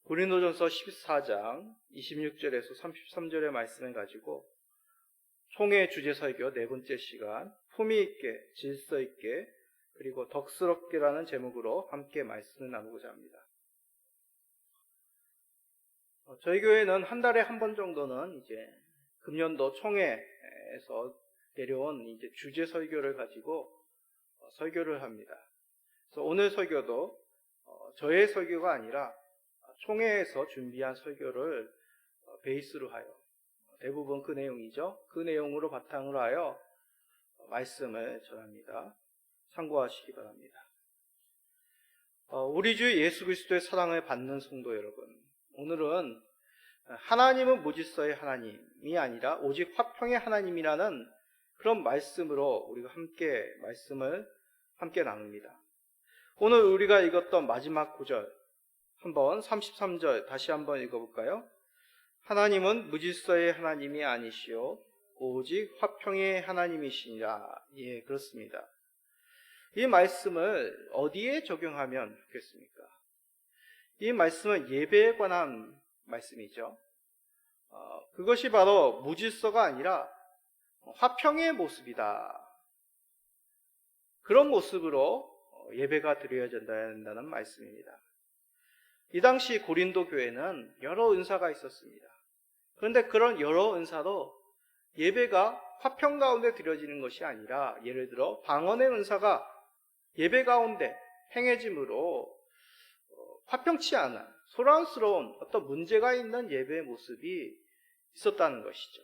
고린도전서 14장 26절에서 33절의 말씀을 가지고 총회 주제 설교 네 번째 시간, 품위 있게, 질서 있게, 그리고 덕스럽게라는 제목으로 함께 말씀을 나누고자 합니다. 저희 교회는 한 달에 한 번 정도는 이제 금년도 총회에서 내려온 이제 주제 설교를 가지고 설교를 합니다. 그래서 오늘 설교도 저의 설교가 아니라 총회에서 준비한 설교를 베이스로 하여 대부분 그 내용이죠. 그 내용으로 바탕으로 하여 말씀을 전합니다. 참고하시기 바랍니다. 우리 주 예수 그리스도의 사랑을 받는 성도 여러분, 오늘은 하나님은 무질서의 하나님이 아니라 오직 화평의 하나님이라는 그런 말씀으로 우리가 말씀을 함께 나눕니다. 오늘 우리가 읽었던 마지막 구절, 한번 33절 다시 한번 읽어볼까요? 하나님은 무질서의 하나님이 아니시오 오직 화평의 하나님이시니라. 예, 그렇습니다. 이 말씀을 어디에 적용하면 좋겠습니까? 이 말씀은 예배에 관한 말씀이죠. 그것이 바로 무질서가 아니라 화평의 모습이다. 그런 모습으로 예배가 드려져야 된다는 말씀입니다. 이 당시 고린도 교회는 여러 은사가 있었습니다. 그런데 그런 여러 은사도 예배가 화평 가운데 드려지는 것이 아니라, 예를 들어 방언의 은사가 예배 가운데 행해짐으로 화평치 않은 소란스러운 어떤 문제가 있는 예배의 모습이 있었다는 것이죠.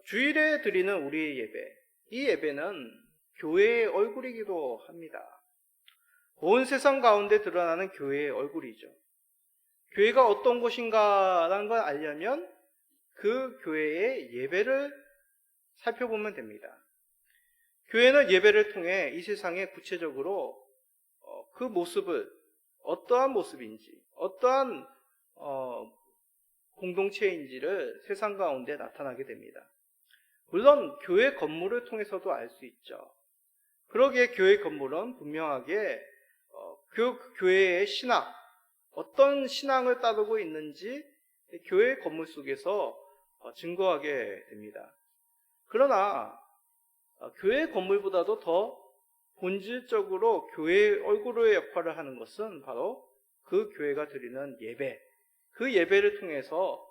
주일에 드리는 우리의 예배, 이 예배는 교회의 얼굴이기도 합니다. 온 세상 가운데 드러나는 교회의 얼굴이죠. 교회가 어떤 곳인가라는 걸 알려면 그 교회의 예배를 살펴보면 됩니다. 교회는 예배를 통해 이 세상에 구체적으로 그 모습을 어떠한 모습인지, 어떠한 공동체인지를 세상 가운데 나타나게 됩니다. 물론 교회 건물을 통해서도 알 수 있죠. 그러기에 교회 건물은 분명하게 그 교회의 신앙, 어떤 신앙을 따르고 있는지 교회 건물 속에서 증거하게 됩니다. 그러나 교회 건물보다도 더 본질적으로 교회의 얼굴의 역할을 하는 것은 바로 그 교회가 드리는 예배, 그 예배를 통해서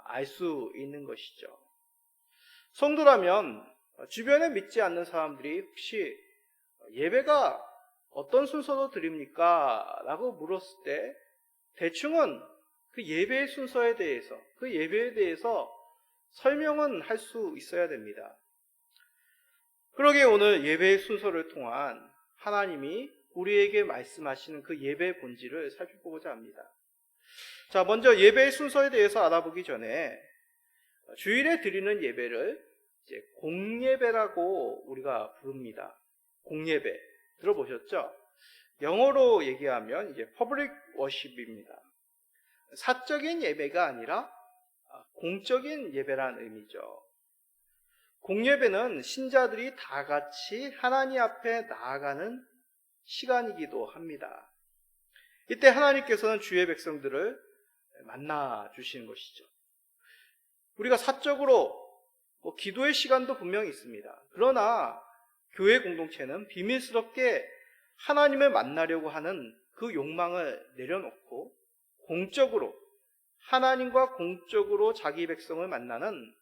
알 수 있는 것이죠. 성도라면 주변에 믿지 않는 사람들이 혹시 예배가 어떤 순서로 드립니까? 라고 물었을 때 대충은 그 예배의 순서에 대해서, 그 예배에 대해서 설명은 할 수 있어야 됩니다. 그러기에 오늘 예배의 순서를 통한 하나님이 우리에게 말씀하시는 그 예배의 본질을 살펴보고자 합니다. 자, 먼저 예배의 순서에 대해서 알아보기 전에 주일에 드리는 예배를 이제 공예배라고 우리가 부릅니다. 공예배 들어보셨죠? 영어로 얘기하면 이제 퍼블릭 워십입니다. 사적인 예배가 아니라 공적인 예배라는 의미죠. 공예배는 신자들이 다 같이 하나님 앞에 나아가는 시간이기도 합니다. 이때 하나님께서는 주의 백성들을 만나 주시는 것이죠. 우리가 사적으로 기도의 시간도 분명히 있습니다. 그러나 교회 공동체는 비밀스럽게 하나님을 만나려고 하는 그 욕망을 내려놓고 공적으로 하나님과 공적으로 자기 백성을 만나는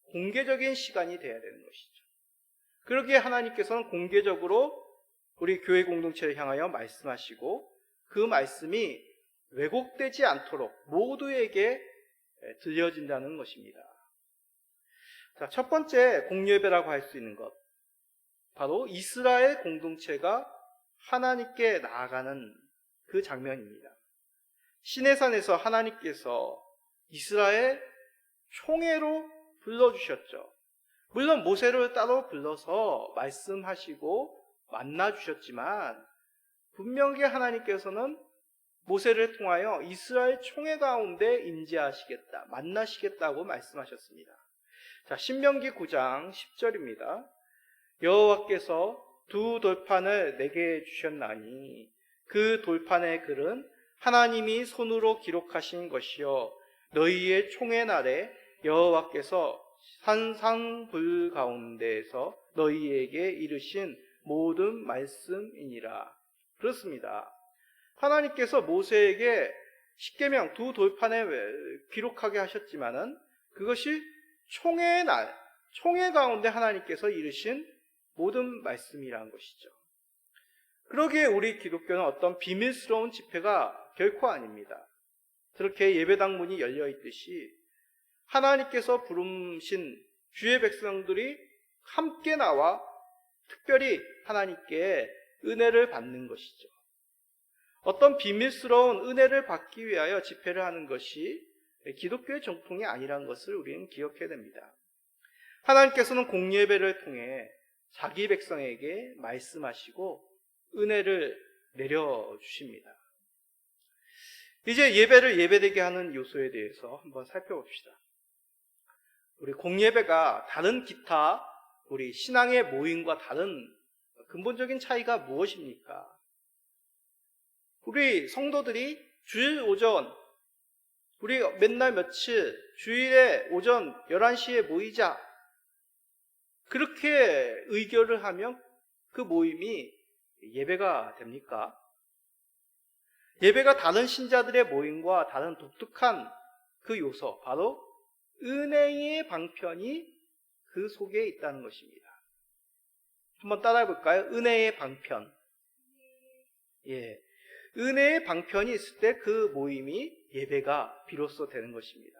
공개적인 시간이 되어야 되는 것이죠. 그러기에 하나님께서는 공개적으로 우리 교회 공동체를 향하여 말씀하시고 그 말씀이 왜곡되지 않도록 모두에게 들려진다는 것입니다. 자, 첫 번째 공예배라고 할 수 있는 것, 바로 이스라엘 공동체가 하나님께 나아가는 그 장면입니다. 시내산에서 하나님께서 이스라엘 총회로 불러주셨죠. 물론 모세를 따로 불러서 말씀하시고 만나주셨지만 분명히 하나님께서는 모세를 통하여 이스라엘 총회 가운데 임재하시겠다, 만나시겠다고 말씀하셨습니다. 자, 신명기 9장 10절입니다. 여호와께서 두 돌판을 내게 주셨나니 그 돌판의 글은 하나님이 손으로 기록하신 것이요 너희의 총의 날에 여호와께서 산상불 가운데에서 너희에게 이르신 모든 말씀이니라. 그렇습니다. 하나님께서 모세에게 십계명 두 돌판에 기록하게 하셨지만은 그것이 총의 날, 총의 가운데 하나님께서 이르신 모든 말씀이라는 것이죠. 그러기에 우리 기독교는 어떤 비밀스러운 집회가 결코 아닙니다. 그렇게 예배당 문이 열려 있듯이 하나님께서 부르신 주의 백성들이 함께 나와 특별히 하나님께 은혜를 받는 것이죠. 어떤 비밀스러운 은혜를 받기 위하여 집회를 하는 것이 기독교의 정통이 아니라는 것을 우리는 기억해야 됩니다. 하나님께서는 공예배를 통해 자기 백성에게 말씀하시고 은혜를 내려주십니다. 이제 예배를 예배되게 하는 요소에 대해서 한번 살펴봅시다. 우리 공예배가 다른 기타 우리 신앙의 모임과 다른 근본적인 차이가 무엇입니까? 우리 성도들이 주일 오전, 우리 맨날 며칠 주일에 오전 11시에 모이자 그렇게 의결을 하면 그 모임이 예배가 됩니까? 예배가 다른 신자들의 모임과 다른 독특한 그 요소, 바로 은혜의 방편이 그 속에 있다는 것입니다. 한번 따라해 볼까요? 은혜의 방편. 예. 은혜의 방편이 있을 때 그 모임이 예배가 비로소 되는 것입니다.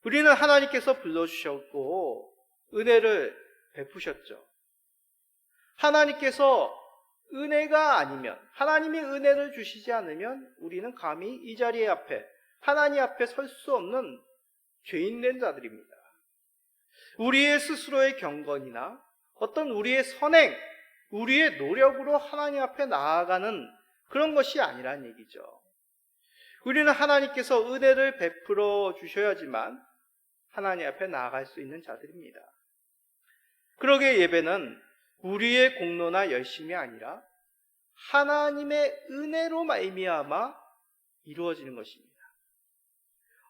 우리는 하나님께서 불러주셨고 은혜를 베푸셨죠. 하나님께서 은혜가 아니면, 하나님이 은혜를 주시지 않으면 우리는 감히 이 자리에 앞에, 하나님 앞에 설 수 없는 죄인된 자들입니다. 우리의 스스로의 경건이나 어떤 우리의 선행, 우리의 노력으로 하나님 앞에 나아가는 그런 것이 아니란 얘기죠. 우리는 하나님께서 은혜를 베풀어 주셔야지만 하나님 앞에 나아갈 수 있는 자들입니다. 그러기에 예배는 우리의 공로나 열심이 아니라 하나님의 은혜로 말미암아 이루어지는 것입니다.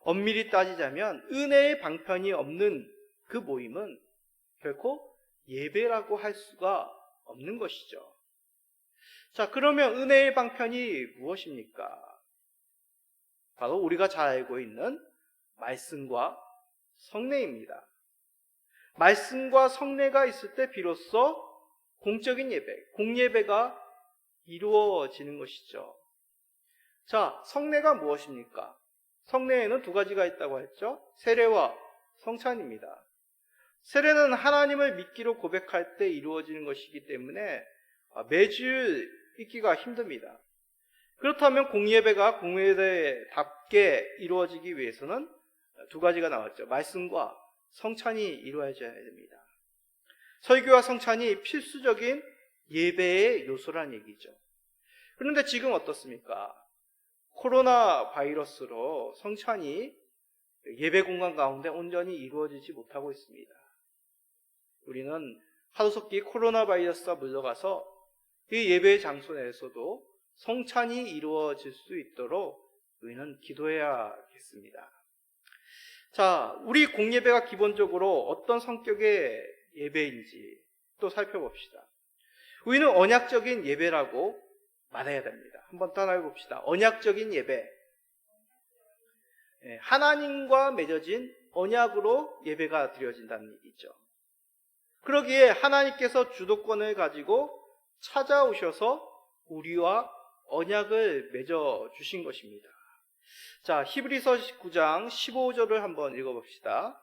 엄밀히 따지자면 은혜의 방편이 없는 그 모임은 결코 예배라고 할 수가 없는 것이죠. 자, 그러면 은혜의 방편이 무엇입니까? 바로 우리가 잘 알고 있는 말씀과 성례입니다. 말씀과 성례가 있을 때 비로소 공적인 예배, 공예배가 이루어지는 것이죠. 자, 성례가 무엇입니까? 성례에는 두 가지가 있다고 했죠. 세례와 성찬입니다. 세례는 하나님을 믿기로 고백할 때 이루어지는 것이기 때문에 매주 있기가 힘듭니다. 그렇다면 공예배가 공예배답게 이루어지기 위해서는 두 가지가 나왔죠. 말씀과 성찬이 이루어져야 됩니다. 설교와 성찬이 필수적인 예배의 요소란 얘기죠. 그런데 지금 어떻습니까? 코로나 바이러스로 성찬이 예배 공간 가운데 온전히 이루어지지 못하고 있습니다. 우리는 하루속히 코로나 바이러스가 물러가서 이 예배 장소 내에서도 성찬이 이루어질 수 있도록 우리는 기도해야겠습니다. 자, 우리 공예배가 기본적으로 어떤 성격의 예배인지 또 살펴봅시다. 우리는 언약적인 예배라고 말해야 됩니다. 한번 따라해 봅시다. 언약적인 예배. 하나님과 맺어진 언약으로 예배가 드려진다는 얘기죠. 그러기에 하나님께서 주도권을 가지고 찾아오셔서 우리와 언약을 맺어 주신 것입니다. 자, 히브리서 9장 15절을 한번 읽어봅시다.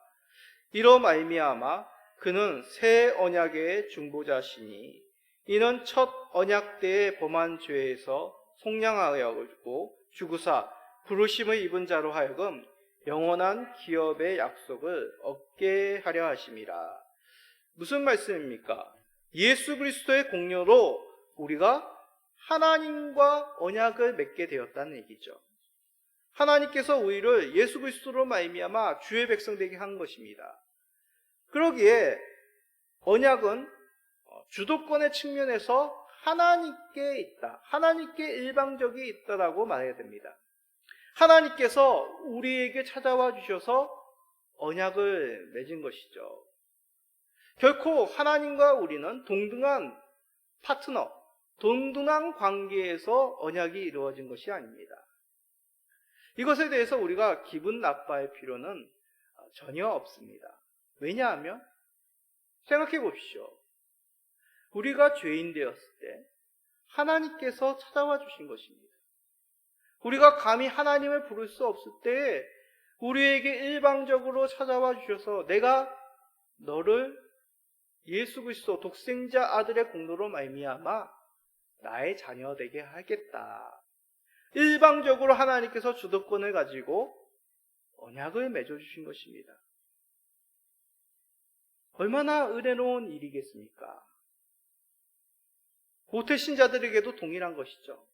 이로 말미암아 그는 새 언약의 중보자시니 이는 첫 언약 때의 범한 죄에서 속량하여고 주구사 부르심을 입은 자로 하여금 영원한 기업의 약속을 얻게 하려 하심이라. 무슨 말씀입니까? 예수 그리스도의 공로로 우리가 하나님과 언약을 맺게 되었다는 얘기죠. 하나님께서 우리를 예수 그리스도로 말미암아 주의 백성 되게 한 것입니다. 그러기에 언약은 주도권의 측면에서 하나님께 있다. 하나님께 일방적이 있다라고 말해야 됩니다. 하나님께서 우리에게 찾아와 주셔서 언약을 맺은 것이죠. 결코 하나님과 우리는 동등한 파트너, 동등한 관계에서 언약이 이루어진 것이 아닙니다. 이것에 대해서 우리가 기분 나빠할 필요는 전혀 없습니다. 왜냐하면 생각해 보십시오. 우리가 죄인 되었을 때 하나님께서 찾아와 주신 것입니다. 우리가 감히 하나님을 부를 수 없을 때 우리에게 일방적으로 찾아와 주셔서 내가 너를 예수 그리스도 독생자 아들의 공로로 말미암아 나의 자녀 되게 하겠다. 일방적으로 하나님께서 주도권을 가지고 언약을 맺어주신 것입니다. 얼마나 은혜로운 일이겠습니까? 모태신자들에게도 동일한 것이죠.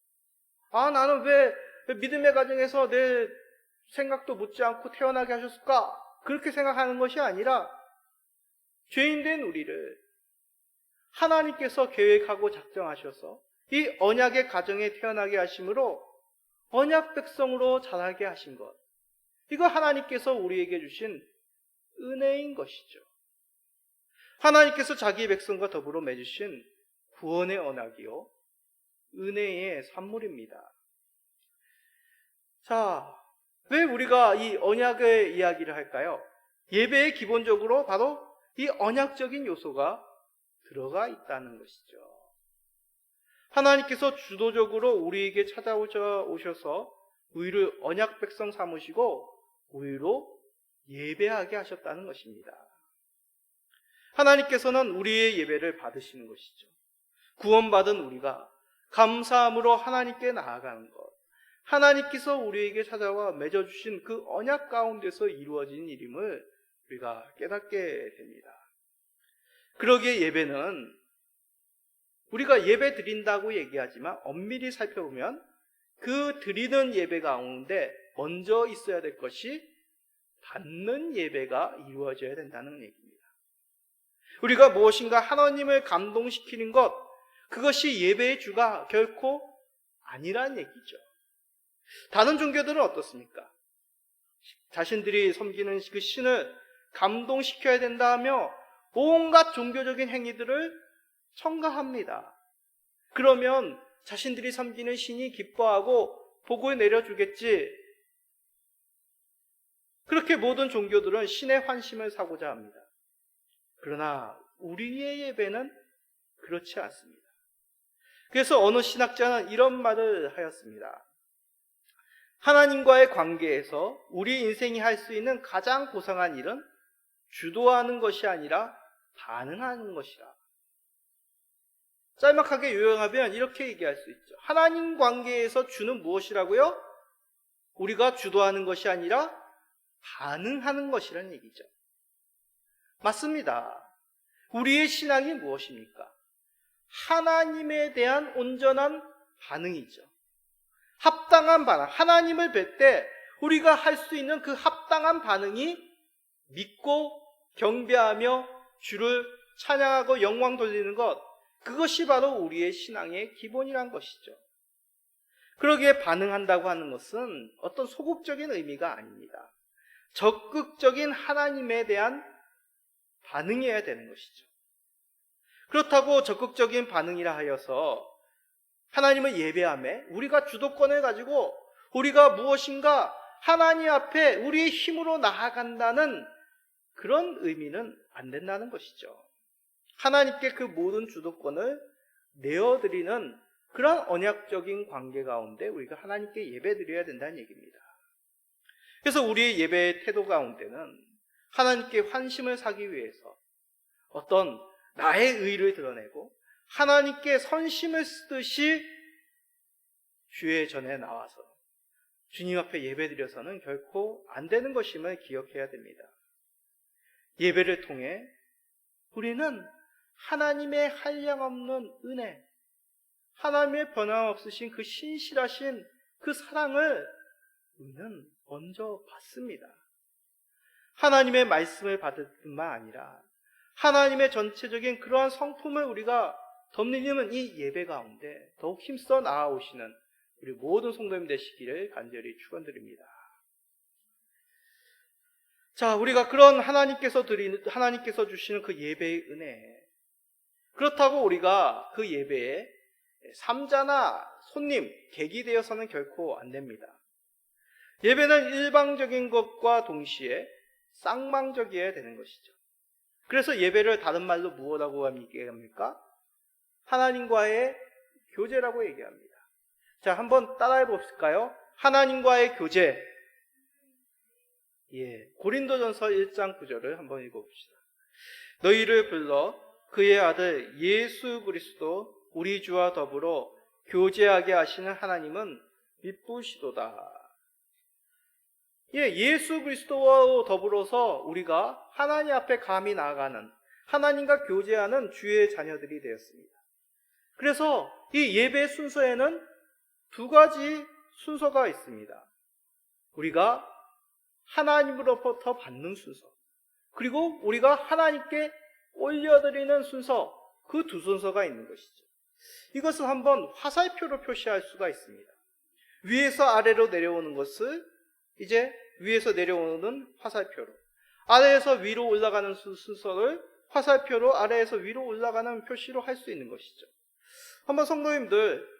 나는 왜 믿음의 가정에서 내 생각도 묻지 않고 태어나게 하셨을까? 그렇게 생각하는 것이 아니라 죄인된 우리를 하나님께서 계획하고 작정하셔서 이 언약의 가정에 태어나게 하심으로 언약 백성으로 자라게 하신 것, 이거 하나님께서 우리에게 주신 은혜인 것이죠. 하나님께서 자기 백성과 더불어 맺으신 구원의 언약이요, 은혜의 산물입니다. 자, 왜 우리가 이 언약의 이야기를 할까요? 예배에 기본적으로 바로 이 언약적인 요소가 들어가 있다는 것이죠. 하나님께서 주도적으로 우리에게 찾아오셔서 우리를 언약 백성 삼으시고 우리로 예배하게 하셨다는 것입니다. 하나님께서는 우리의 예배를 받으시는 것이죠. 구원받은 우리가 감사함으로 하나님께 나아가는 것, 하나님께서 우리에게 찾아와 맺어주신 그 언약 가운데서 이루어진 일임을 우리가 깨닫게 됩니다. 그러기에 예배는 우리가 예배 드린다고 얘기하지만 엄밀히 살펴보면 그 드리는 예배 가운데 먼저 있어야 될 것이 받는 예배가 이루어져야 된다는 얘기입니다. 우리가 무엇인가 하나님을 감동시키는 것, 그것이 예배의 주가 결코 아니란 얘기죠. 다른 종교들은 어떻습니까? 자신들이 섬기는 그 신을 감동시켜야 된다 하며 온갖 종교적인 행위들을 첨가합니다. 그러면 자신들이 섬기는 신이 기뻐하고 복을 내려주겠지. 그렇게 모든 종교들은 신의 환심을 사고자 합니다. 그러나 우리의 예배는 그렇지 않습니다. 그래서 어느 신학자는 이런 말을 하였습니다. 하나님과의 관계에서 우리 인생이 할 수 있는 가장 고상한 일은 주도하는 것이 아니라 반응하는 것이라. 짤막하게 요약하면 이렇게 얘기할 수 있죠. 하나님 관계에서 주는 무엇이라고요? 우리가 주도하는 것이 아니라 반응하는 것이라는 얘기죠. 맞습니다. 우리의 신앙이 무엇입니까? 하나님에 대한 온전한 반응이죠. 합당한 반응. 하나님을 뵐 때 우리가 할 수 있는 그 합당한 반응이 믿고 경배하며 주를 찬양하고 영광 돌리는 것, 그것이 바로 우리의 신앙의 기본이란 것이죠. 그러기에 반응한다고 하는 것은 어떤 소극적인 의미가 아닙니다. 적극적인 하나님에 대한 반응이어야 되는 것이죠. 그렇다고 적극적인 반응이라 하여서 하나님을 예배하며 우리가 주도권을 가지고 우리가 무엇인가 하나님 앞에 우리의 힘으로 나아간다는 그런 의미는 안 된다는 것이죠. 하나님께 그 모든 주도권을 내어드리는 그런 언약적인 관계 가운데 우리가 하나님께 예배드려야 된다는 얘기입니다. 그래서 우리의 예배의 태도 가운데는 하나님께 환심을 사기 위해서 어떤 나의 의를 드러내고 하나님께 선심을 쓰듯이 주의 전에 나와서 주님 앞에 예배드려서는 결코 안 되는 것임을 기억해야 됩니다. 예배를 통해 우리는 하나님의 한량없는 은혜, 하나님의 변함없으신 그 신실하신 그 사랑을 우리는 먼저 받습니다. 하나님의 말씀을 받을 뿐만 아니라 하나님의 전체적인 그러한 성품을 우리가 덤님은 이 예배 가운데 더욱 힘써 나아오시는 우리 모든 성도님 되시기를 간절히 축원드립니다. 자, 우리가 그런 하나님께서 주시는 그 예배의 은혜, 그렇다고 우리가 그 예배에 삼자나 손님, 객이 되어서는 결코 안 됩니다. 예배는 일방적인 것과 동시에 쌍방적이어야 되는 것이죠. 그래서 예배를 다른 말로 무엇이라고 얘기합니까? 하나님과의 교제라고 얘기합니다. 자, 한번 따라해 볼까요? 하나님과의 교제. 고린도전서 1장 9절을 한번 읽어봅시다. 너희를 불러 그의 아들 예수 그리스도 우리 주와 더불어 교제하게 하시는 하나님은 미쁘시도다. 예수 그리스도와 더불어서 우리가 하나님 앞에 감히 나아가는, 하나님과 교제하는 주의 자녀들이 되었습니다. 그래서 이 예배 순서에는 두 가지 순서가 있습니다. 우리가 하나님으로부터 받는 순서, 그리고 우리가 하나님께 올려드리는 순서, 그 두 순서가 있는 것이죠. 이것을 한번 화살표로 표시할 수가 있습니다. 위에서 아래로 내려오는 것을 이제 위에서 내려오는 화살표로, 아래에서 위로 올라가는 순서를 화살표로, 아래에서 위로 올라가는 표시로 할 수 있는 것이죠. 한번 성도님들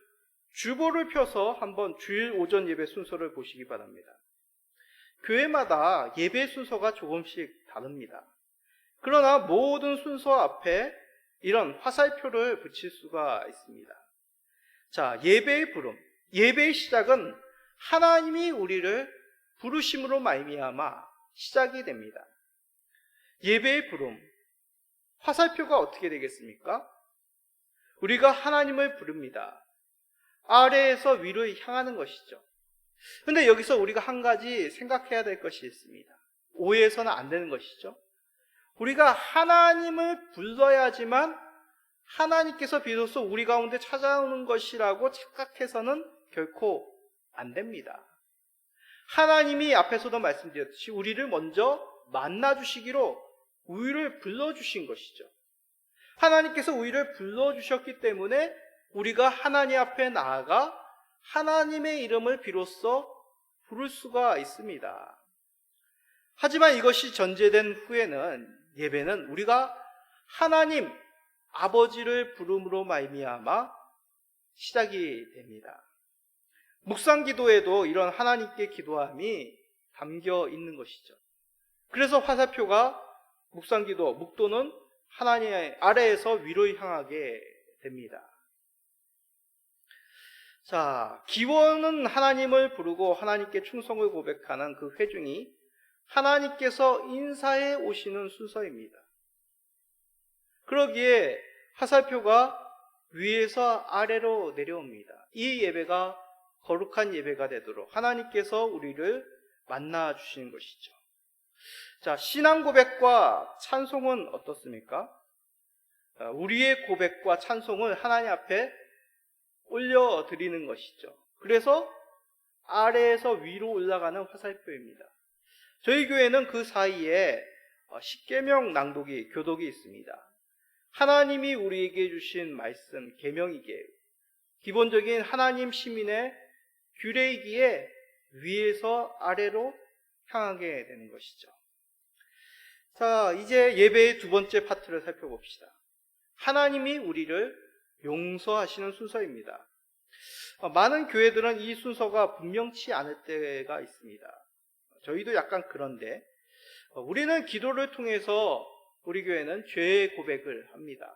주보를 펴서 한번 주일 오전 예배 순서를 보시기 바랍니다. 교회마다 예배 순서가 조금씩 다릅니다. 그러나 모든 순서 앞에 이런 화살표를 붙일 수가 있습니다. 자, 예배의 부름, 예배의 시작은 하나님이 우리를 부르심으로 말미암아 시작이 됩니다. 예배의 부름, 화살표가 어떻게 되겠습니까? 우리가 하나님을 부릅니다. 아래에서 위로 향하는 것이죠. 근데 여기서 우리가 한 가지 생각해야 될 것이 있습니다. 오해해서는 안 되는 것이죠. 우리가 하나님을 불러야지만 하나님께서 비로소 우리 가운데 찾아오는 것이라고 착각해서는 결코 안 됩니다. 하나님이 앞에서도 말씀드렸듯이 우리를 먼저 만나주시기로 우리를 불러주신 것이죠. 하나님께서 우리를 불러주셨기 때문에 우리가 하나님 앞에 나아가 하나님의 이름을 비로소 부를 수가 있습니다. 하지만 이것이 전제된 후에는, 예배는 우리가 하나님 아버지를 부름으로 말미암아 시작이 됩니다. 묵상 기도에도 이런 하나님께 기도함이 담겨 있는 것이죠. 그래서 화살표가 묵상 기도, 묵도는 하나님의 아래에서 위로 향하게 됩니다. 자, 기원은 하나님을 부르고 하나님께 충성을 고백하는 그 회중이 하나님께서 인사해 오시는 순서입니다. 그러기에 화살표가 위에서 아래로 내려옵니다. 이 예배가 거룩한 예배가 되도록 하나님께서 우리를 만나 주시는 것이죠. 자, 신앙 고백과 찬송은 어떻습니까? 우리의 고백과 찬송을 하나님 앞에 올려드리는 것이죠. 그래서 아래에서 위로 올라가는 화살표입니다. 저희 교회는 그 사이에 십계명 낭독이, 교독이 있습니다. 하나님이 우리에게 주신 말씀, 계명이기에 기본적인 하나님 시민의 규례이기에 위에서 아래로 향하게 되는 것이죠. 자, 이제 예배의 두 번째 파트를 살펴봅시다. 하나님이 우리를 용서하시는 순서입니다. 많은 교회들은 이 순서가 분명치 않을 때가 있습니다. 저희도 약간 그런데, 우리는 기도를 통해서 우리 교회는 죄의 고백을 합니다.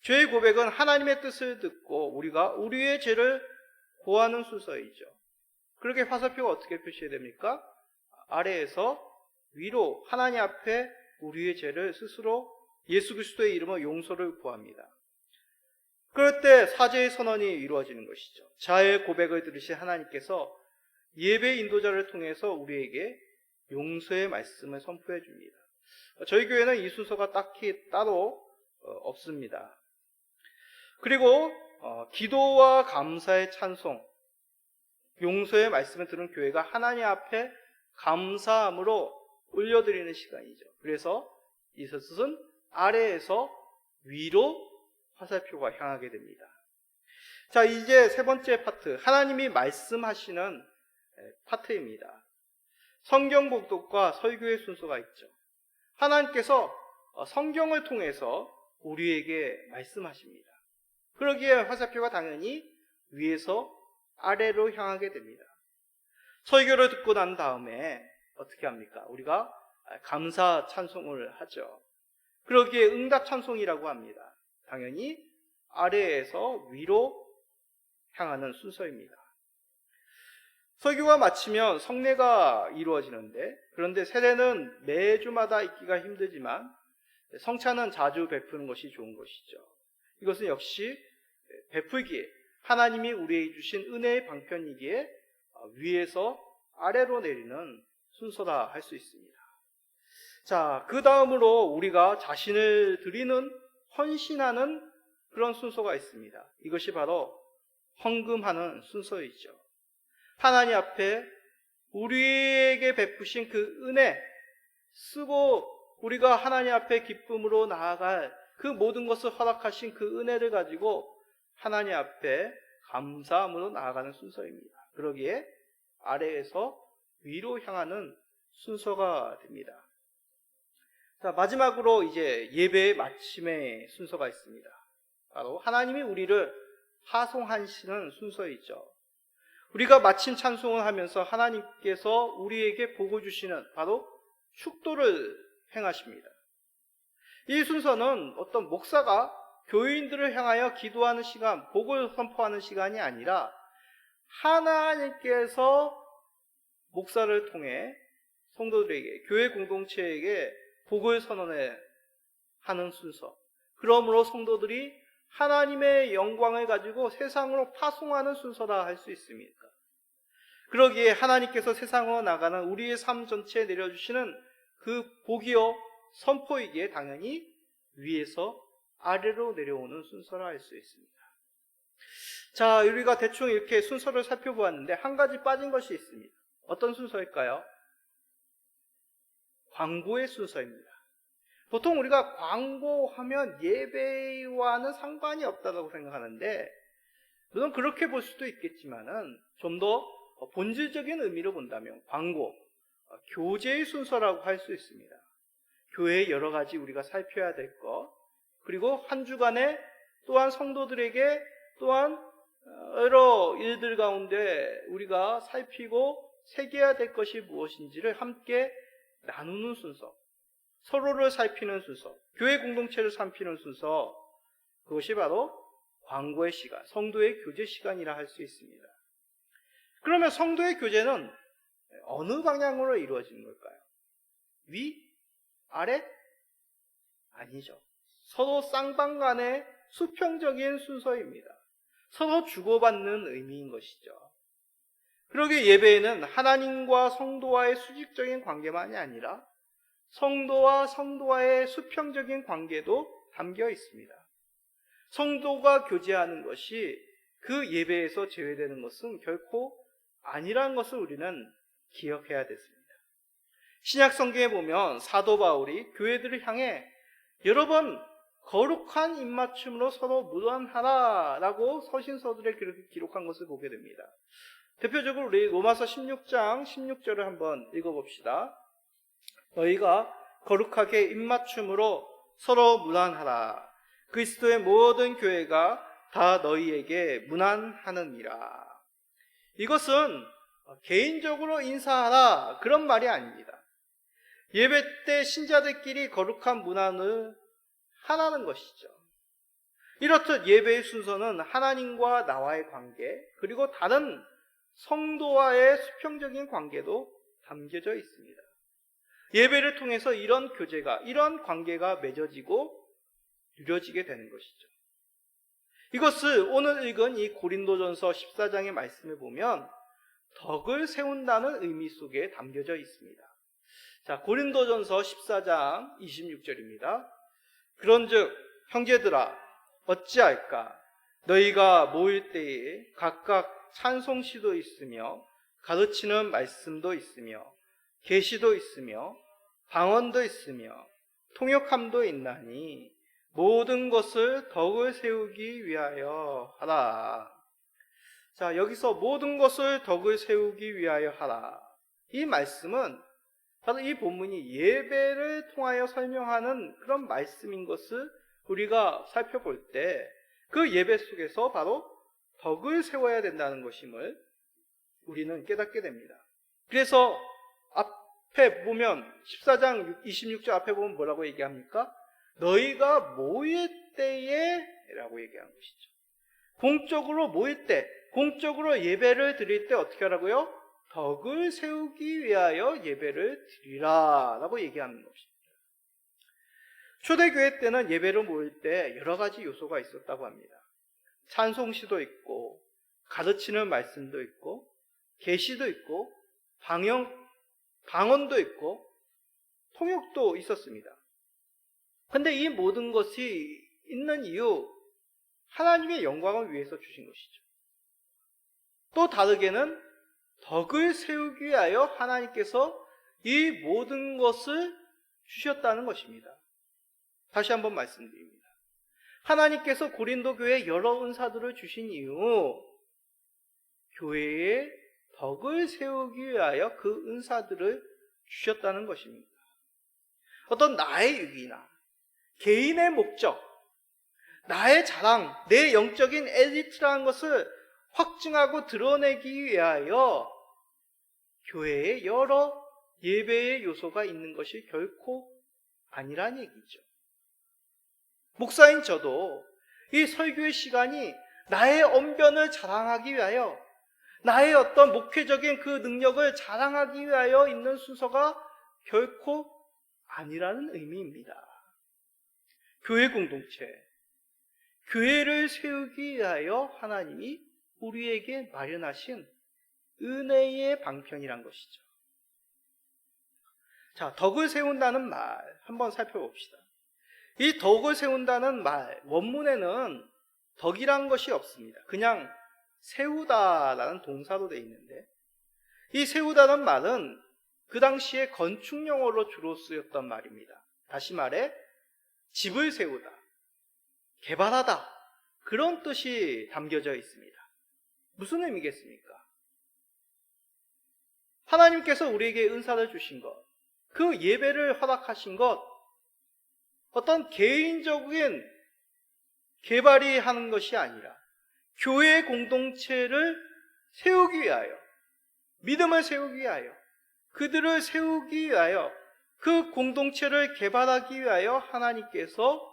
죄의 고백은 하나님의 뜻을 듣고 우리가 우리의 죄를 고하는 순서이죠. 그렇게 화살표가 어떻게 표시해야 됩니까? 아래에서 위로 하나님 앞에 우리의 죄를 스스로 예수 그리스도의 이름으로 용서를 구합니다. 그럴 때 사죄의 선언이 이루어지는 것이죠. 자의 고백을 들으신 하나님께서 예배 인도자를 통해서 우리에게 용서의 말씀을 선포해 줍니다. 저희 교회는 이 순서가 딱히 따로 없습니다. 그리고 기도와 감사의 찬송, 용서의 말씀을 들은 교회가 하나님 앞에 감사함으로 올려드리는 시간이죠. 그래서 이 뜻은 아래에서 위로 화살표가 향하게 됩니다. 자, 이제 세 번째 파트, 하나님이 말씀하시는 파트입니다. 성경 복독과 설교의 순서가 있죠. 하나님께서 성경을 통해서 우리에게 말씀하십니다. 그러기에 화살표가 당연히 위에서 아래로 향하게 됩니다. 설교를 듣고 난 다음에 어떻게 합니까? 우리가 감사 찬송을 하죠. 그러기에 응답 찬송이라고 합니다. 당연히 아래에서 위로 향하는 순서입니다. 설교가 마치면 성례가 이루어지는데, 그런데 세례는 매주마다 있기가 힘들지만 성찬은 자주 베푸는 것이 좋은 것이죠. 이것은 역시 베풀기에 하나님이 우리에게 주신 은혜의 방편이기에 위에서 아래로 내리는 순서다 할 수 있습니다. 자, 그 다음으로 우리가 자신을 드리는, 헌신하는 그런 순서가 있습니다. 이것이 바로 헌금하는 순서이죠. 하나님 앞에 우리에게 베푸신 그 은혜 쓰고 우리가 하나님 앞에 기쁨으로 나아갈 그 모든 것을 허락하신 그 은혜를 가지고 하나님 앞에 감사함으로 나아가는 순서입니다. 그러기에 아래에서 위로 향하는 순서가 됩니다. 자, 마지막으로 이제 예배의 마침의 순서가 있습니다. 바로 하나님이 우리를 하송하시는 순서이죠. 우리가 마침 찬송을 하면서 하나님께서 우리에게 복을 주시는 바로 축도를 행하십니다. 이 순서는 어떤 목사가 교인들을 향하여 기도하는 시간, 복을 선포하는 시간이 아니라 하나님께서 목사를 통해 성도들에게, 교회 공동체에게 복을 선언해 하는 순서. 그러므로 성도들이 하나님의 영광을 가지고 세상으로 파송하는 순서라 할 수 있습니다. 그러기에 하나님께서 세상으로 나가는 우리의 삶 전체에 내려주시는 그 복이요 선포이기에 당연히 위에서 아래로 내려오는 순서라 할 수 있습니다. 자, 우리가 대충 이렇게 순서를 살펴보았는데 한 가지 빠진 것이 있습니다. 어떤 순서일까요? 광고의 순서입니다. 보통 우리가 광고하면 예배와는 상관이 없다고 생각하는데, 물론 그렇게 볼 수도 있겠지만은 좀 더 본질적인 의미로 본다면 광고, 교제의 순서라고 할 수 있습니다. 교회의 여러 가지 우리가 살펴야 될 것, 그리고 한 주간에 또한 성도들에게 또한 여러 일들 가운데 우리가 살피고 새겨야 될 것이 무엇인지를 함께 나누는 순서, 서로를 살피는 순서, 교회 공동체를 살피는 순서, 그것이 바로 광고의 시간, 성도의 교제 시간이라 할 수 있습니다. 그러면 성도의 교제는 어느 방향으로 이루어지는 걸까요? 위? 아래? 아니죠. 서로 쌍방간의 수평적인 순서입니다. 서로 주고받는 의미인 것이죠. 그러기에 예배에는 하나님과 성도와의 수직적인 관계만이 아니라 성도와 성도와의 수평적인 관계도 담겨 있습니다. 성도가 교제하는 것이 그 예배에서 제외되는 것은 결코 아니라는 것을 우리는 기억해야 됐습니다. 신약 성경에 보면 사도 바울이 교회들을 향해 여러 번 거룩한 입맞춤으로 서로 무난하라라고 서신서들에 그렇게 기록한 것을 보게 됩니다. 대표적으로 우리 로마서 16장 16절을 한번 읽어봅시다. 너희가 거룩하게 입맞춤으로 서로 무난하라. 그리스도의 모든 교회가 다 너희에게 무난하느니라. 이것은 개인적으로 인사하라 그런 말이 아닙니다. 예배 때 신자들끼리 거룩한 문안을 하라는 것이죠. 이렇듯 예배의 순서는 하나님과 나와의 관계, 그리고 다른 성도와의 수평적인 관계도 담겨져 있습니다. 예배를 통해서 이런 교제가, 이런 관계가 맺어지고 이루어지게 되는 것이죠. 이것을 오늘 읽은 이 고린도전서 14장의 말씀을 보면 덕을 세운다는 의미 속에 담겨져 있습니다. 자, 고린도전서 14장 26절입니다. 그런즉 형제들아 어찌할까? 너희가 모일 때에 각각 찬송시도 있으며 가르치는 말씀도 있으며 계시도 있으며 방언도 있으며 통역함도 있나니 모든 것을 덕을 세우기 위하여 하라. 자, 여기서 모든 것을 덕을 세우기 위하여 하라. 이 말씀은 바로 이 본문이 예배를 통하여 설명하는 그런 말씀인 것을 우리가 살펴볼 때 그 예배 속에서 바로 덕을 세워야 된다는 것임을 우리는 깨닫게 됩니다. 그래서 앞에 보면 14장 26절 앞에 보면 뭐라고 얘기합니까? 너희가 모일 때에 라고 얘기하는 것이죠. 공적으로 모일 때, 공적으로 예배를 드릴 때 어떻게 하라고요? 덕을 세우기 위하여 예배를 드리라 라고 얘기하는 것입니다. 초대교회 때는 예배를 모일 때 여러 가지 요소가 있었다고 합니다. 찬송시도 있고 가르치는 말씀도 있고 계시도 있고 방언도 있고 통역도 있었습니다. 그런데 이 모든 것이 있는 이유, 하나님의 영광을 위해서 주신 것이죠. 또 다르게는 덕을 세우기 위하여 하나님께서 이 모든 것을 주셨다는 것입니다. 다시 한번 말씀드립니다. 하나님께서 고린도 교회에 여러 은사들을 주신 이유, 교회에 덕을 세우기 위하여 그 은사들을 주셨다는 것입니다. 어떤 나의 유기나 개인의 목적, 나의 자랑, 내 영적인 엘리트라는 것을 확증하고 드러내기 위하여 교회에 여러 예배의 요소가 있는 것이 결코 아니란 얘기죠. 목사인 저도 이 설교의 시간이 나의 언변을 자랑하기 위하여, 나의 어떤 목회적인 그 능력을 자랑하기 위하여 있는 순서가 결코 아니라는 의미입니다. 교회 공동체, 교회를 세우기 위하여 하나님이 우리에게 마련하신 은혜의 방편이란 것이죠. 자, 덕을 세운다는 말 한번 살펴봅시다. 이 덕을 세운다는 말, 원문에는 덕이란 것이 없습니다. 그냥 세우다라는 동사로 되어 있는데, 이 세우다는 말은 그 당시에 건축용어로 주로 쓰였던 말입니다. 다시 말해 집을 세우다, 개발하다, 그런 뜻이 담겨져 있습니다. 무슨 의미겠습니까? 하나님께서 우리에게 은사를 주신 것, 그 예배를 허락하신 것, 어떤 개인적인 개발이 하는 것이 아니라 교회 공동체를 세우기 위하여, 믿음을 세우기 위하여, 그들을 세우기 위하여, 그 공동체를 개발하기 위하여 하나님께서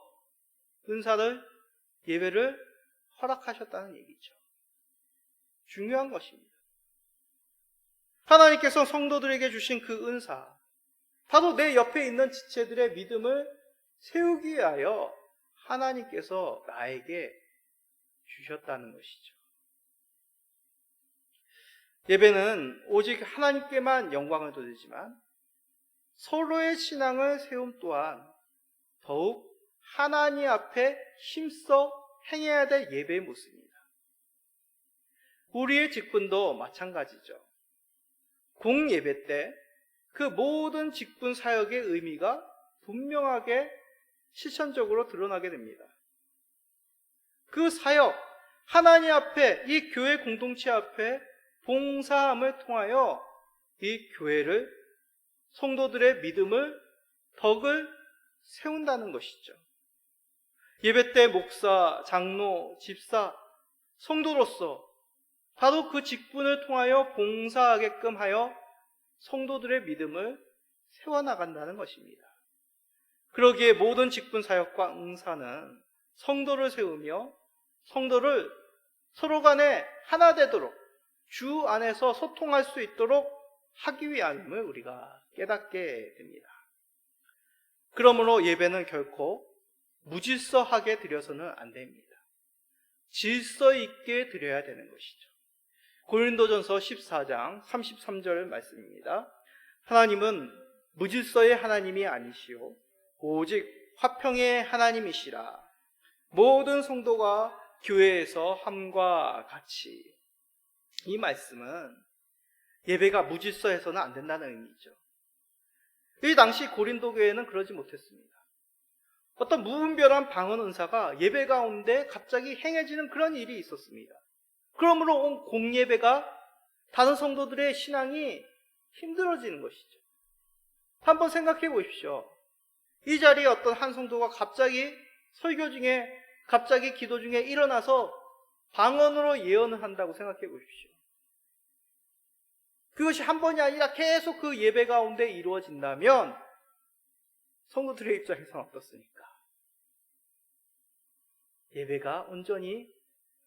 은사를, 예배를 허락하셨다는 얘기죠. 중요한 것입니다. 하나님께서 성도들에게 주신 그 은사, 바로 내 옆에 있는 지체들의 믿음을 세우기 위하여 하나님께서 나에게 주셨다는 것이죠. 예배는 오직 하나님께만 영광을 돌리지만 서로의 신앙을 세움 또한 더욱 하나님 앞에 힘써 행해야 될 예배의 모습입니다. 우리의 직분도 마찬가지죠. 공예배 때 그 모든 직분 사역의 의미가 분명하게 실천적으로 드러나게 됩니다. 그 사역, 하나님 앞에, 이 교회 공동체 앞에 봉사함을 통하여 이 교회를, 성도들의 믿음을, 덕을 세운다는 것이죠. 예배 때 목사, 장로, 집사, 성도로서 바로 그 직분을 통하여 봉사하게끔 하여 성도들의 믿음을 세워나간다는 것입니다. 그러기에 모든 직분 사역과 응사는 성도를 세우며 성도를 서로 간에 하나 되도록, 주 안에서 소통할 수 있도록 하기 위함을 우리가 깨닫게 됩니다. 그러므로 예배는 결코 무질서하게 드려서는 안 됩니다. 질서 있게 드려야 되는 것이죠. 고린도전서 14장 33절 말씀입니다. 하나님은 무질서의 하나님이 아니시오 오직 화평의 하나님이시라. 모든 성도가 교회에서 함과 같이. 이 말씀은 예배가 무질서해서는 안 된다는 의미죠. 이 당시 고린도 교회는 그러지 못했습니다. 어떤 무분별한 방언 은사가 예배 가운데 갑자기 행해지는 그런 일이 있었습니다. 그러므로 온 공예배가 다른 성도들의 신앙이 힘들어지는 것이죠. 한번 생각해 보십시오. 이 자리에 어떤 한 성도가 갑자기 설교 중에, 갑자기 기도 중에 일어나서 방언으로 예언을 한다고 생각해 보십시오. 그것이 한 번이 아니라 계속 그 예배 가운데 이루어진다면 성도들의 입장에서는 어떻습니까? 예배가 온전히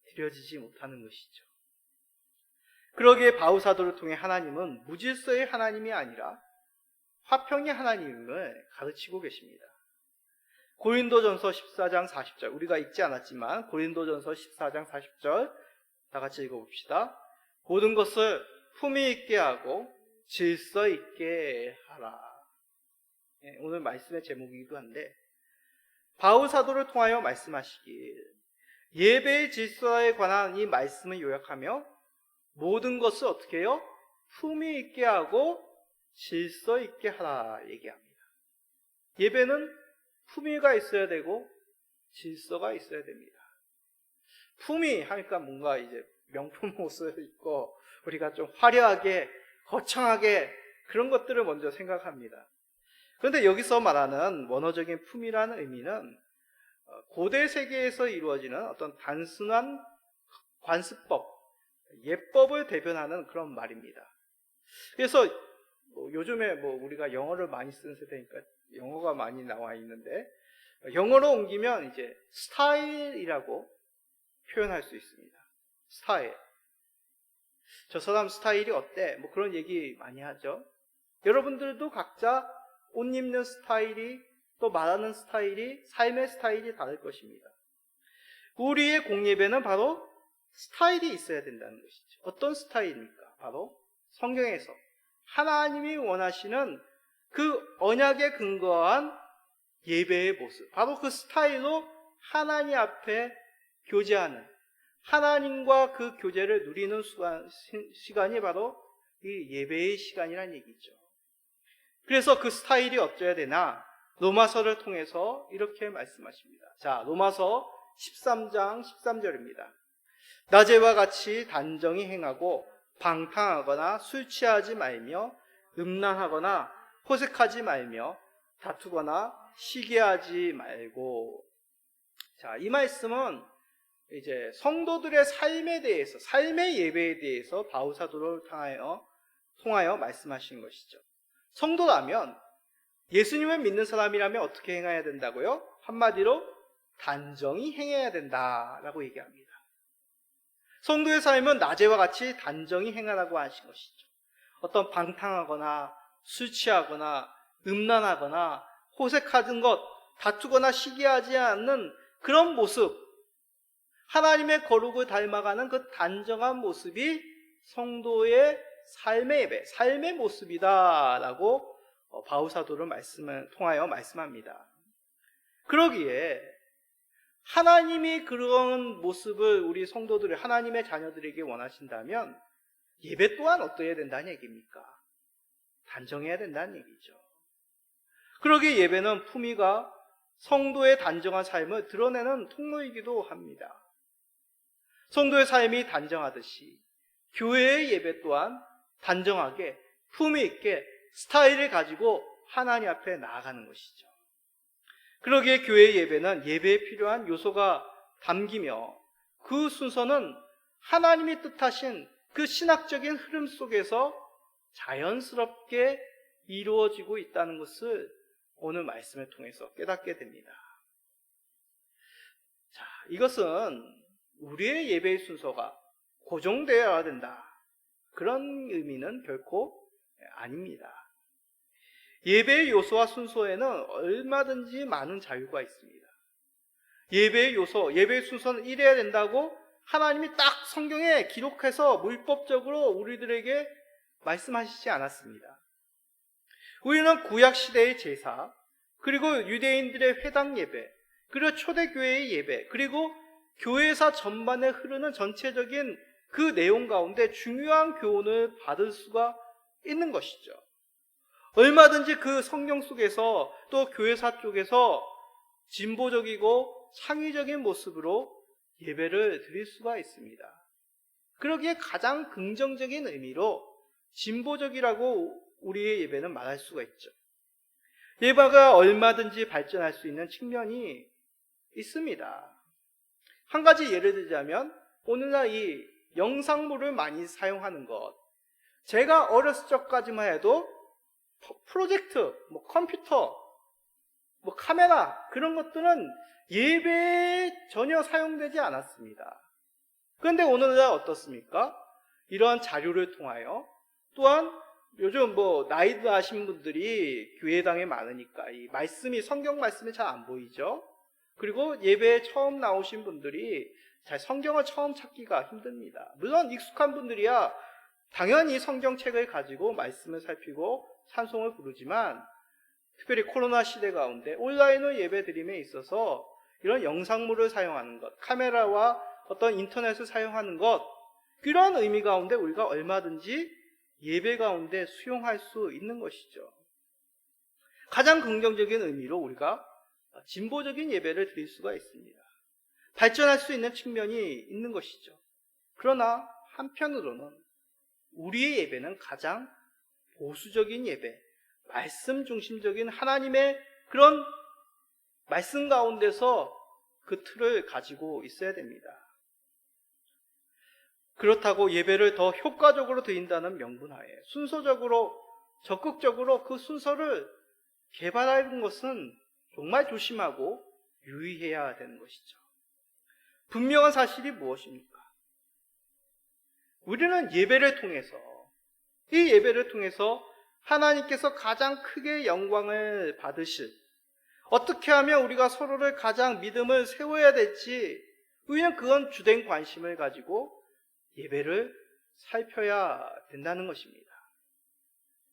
드려지지 못하는 것이죠. 그러기에 바울사도를 통해 하나님은 무질서의 하나님이 아니라 화평의 하나님을 가르치고 계십니다. 고린도전서 14장 40절, 우리가 읽지 않았지만 고린도전서 14장 40절 다 같이 읽어봅시다. 모든 것을 품위 있게 하고 질서 있게 하라. 오늘 말씀의 제목이기도 한데, 바울 사도를 통하여 말씀하시길, 예배의 질서에 관한 이 말씀을 요약하며 모든 것을 어떻게 해요? 품위 있게 하고 질서 있게 하라 얘기합니다. 예배는 품위가 있어야 되고 질서가 있어야 됩니다. 품위 하니까 뭔가 이제 명품 옷을 입고 우리가 좀 화려하게 거창하게 그런 것들을 먼저 생각합니다. 그런데 여기서 말하는 원어적인 품위라는 의미는 고대 세계에서 이루어지는 어떤 단순한 관습법, 예법을 대변하는 그런 말입니다. 그래서 요즘에 우리가 영어를 많이 쓰는 세대니까 영어가 많이 나와 있는데, 영어로 옮기면 이제 스타일이라고 표현할 수 있습니다. 스타일. 저 사람 스타일이 어때? 그런 얘기 많이 하죠. 여러분들도 각자 옷 입는 스타일이, 또 말하는 스타일이, 삶의 스타일이 다를 것입니다. 우리의 공예배는 바로 스타일이 있어야 된다는 것이죠. 어떤 스타일입니까? 바로 성경에서 하나님이 원하시는 그 언약에 근거한 예배의 모습, 바로 그 스타일로 하나님 앞에 교제하는, 하나님과 그 교제를 누리는 시간이 바로 이 예배의 시간이라는 얘기죠. 그래서 그 스타일이 어쩌야 되나? 로마서를 통해서 이렇게 말씀하십니다. 자, 로마서 13장 13절입니다. 낮에와 같이 단정히 행하고 방탕하거나 술 취하지 말며 음란하거나 호색하지 말며 다투거나 시기하지 말고. 자, 이 말씀은 이제 성도들의 삶에 대해서, 삶의 예배에 대해서 바울 사도를 통하여 말씀하신 것이죠. 성도라면, 예수님을 믿는 사람이라면 어떻게 행해야 된다고요? 한마디로 단정히 행해야 된다라고 얘기합니다. 성도의 삶은 낮에와 같이 단정히 행하라고 하신 것이죠. 어떤 방탕하거나 술 취하거나 음란하거나 호색하는 것, 다투거나 시기하지 않는 그런 모습, 하나님의 거룩을 닮아가는 그 단정한 모습이 성도의 삶의 예배, 삶의 모습이다라고 바울 사도를 통하여 말씀합니다. 그러기에 하나님이 그런 모습을 우리 성도들, 하나님의 자녀들에게 원하신다면 예배 또한 어떠해야 된다는 얘기입니까? 단정해야 된다는 얘기죠. 그러기에 예배는 품위가 성도의 단정한 삶을 드러내는 통로이기도 합니다. 성도의 삶이 단정하듯이 교회의 예배 또한 단정하게 품위 있게 스타일을 가지고 하나님 앞에 나아가는 것이죠. 그러기에 교회의 예배는 예배에 필요한 요소가 담기며 그 순서는 하나님이 뜻하신 그 신학적인 흐름 속에서 자연스럽게 이루어지고 있다는 것을 오늘 말씀을 통해서 깨닫게 됩니다. 자, 이것은 우리의 예배의 순서가 고정되어야 된다, 그런 의미는 결코 아닙니다. 예배의 요소와 순서에는 얼마든지 많은 자유가 있습니다. 예배의 요소, 예배의 순서는 이래야 된다고 하나님이 딱 성경에 기록해서 물법적으로 우리들에게 말씀하시지 않았습니다. 우리는 구약시대의 제사, 그리고 유대인들의 회당 예배, 그리고 초대교회의 예배, 그리고 교회사 전반에 흐르는 전체적인 그 내용 가운데 중요한 교훈을 받을 수가 있는 것이죠. 얼마든지 그 성경 속에서 또 교회사 쪽에서 진보적이고 창의적인 모습으로 예배를 드릴 수가 있습니다. 그러기에 가장 긍정적인 의미로 진보적이라고 우리의 예배는 말할 수가 있죠. 예배가 얼마든지 발전할 수 있는 측면이 있습니다. 한 가지 예를 들자면 오늘날 이 영상물을 많이 사용하는 것, 제가 어렸을 적까지만 해도 프로젝트, 컴퓨터, 카메라 그런 것들은 예배에 전혀 사용되지 않았습니다. 그런데 오늘날 어떻습니까? 이러한 자료를 통하여 또한 요즘 나이 드신 분들이 교회당에 많으니까 이 말씀이 성경 말씀이 잘 안 보이죠. 그리고 예배에 처음 나오신 분들이 잘 성경을 처음 찾기가 힘듭니다. 물론 익숙한 분들이야 당연히 성경책을 가지고 말씀을 살피고 찬송을 부르지만 특별히 코로나 시대 가운데 온라인으로 예배드림에 있어서 이런 영상물을 사용하는 것, 카메라와 어떤 인터넷을 사용하는 것, 그런 의미 가운데 우리가 얼마든지 예배 가운데 수용할 수 있는 것이죠. 가장 긍정적인 의미로 우리가 진보적인 예배를 드릴 수가 있습니다. 발전할 수 있는 측면이 있는 것이죠. 그러나 한편으로는 우리의 예배는 가장 보수적인 예배, 말씀 중심적인 하나님의 그런 말씀 가운데서 그 틀을 가지고 있어야 됩니다. 그렇다고 예배를 더 효과적으로 드린다는 명분하에 순서적으로 적극적으로 그 순서를 개발하는 것은 정말 조심하고 유의해야 되는 것이죠. 분명한 사실이 무엇입니까? 우리는 예배를 통해서 이 예배를 통해서 하나님께서 가장 크게 영광을 받으실, 어떻게 하면 우리가 서로를 가장 믿음을 세워야 될지 우리는 그건 주된 관심을 가지고 예배를 살펴야 된다는 것입니다.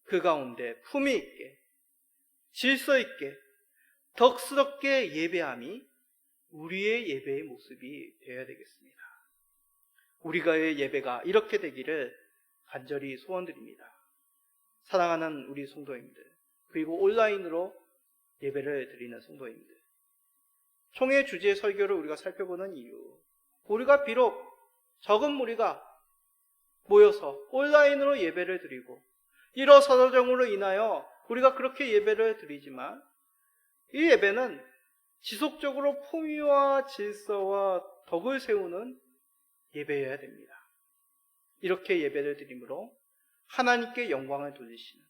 그 가운데 품위 있게 질서 있게 덕스럽게 예배함이 우리의 예배의 모습이 되어야 되겠습니다. 우리가의 예배가 이렇게 되기를 간절히 소원드립니다. 사랑하는 우리 성도님들, 그리고 온라인으로 예배를 드리는 성도님들, 총회 주제 설교를 우리가 살펴보는 이유, 우리가 비록 적은 무리가 모여서 온라인으로 예배를 드리고 일어서정으로 인하여 우리가 그렇게 예배를 드리지만 이 예배는 지속적으로 품위와 질서와 덕을 세우는 예배여야 됩니다. 이렇게 예배를 드림으로 하나님께 영광을 돌리시는,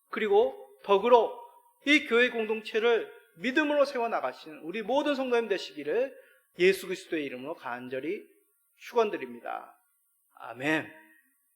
그리고 덕으로 이 교회 공동체를 믿음으로 세워나가시는 우리 모든 성도님 되시기를 예수 그리스도의 이름으로 간절히 축원드립니다. 아멘.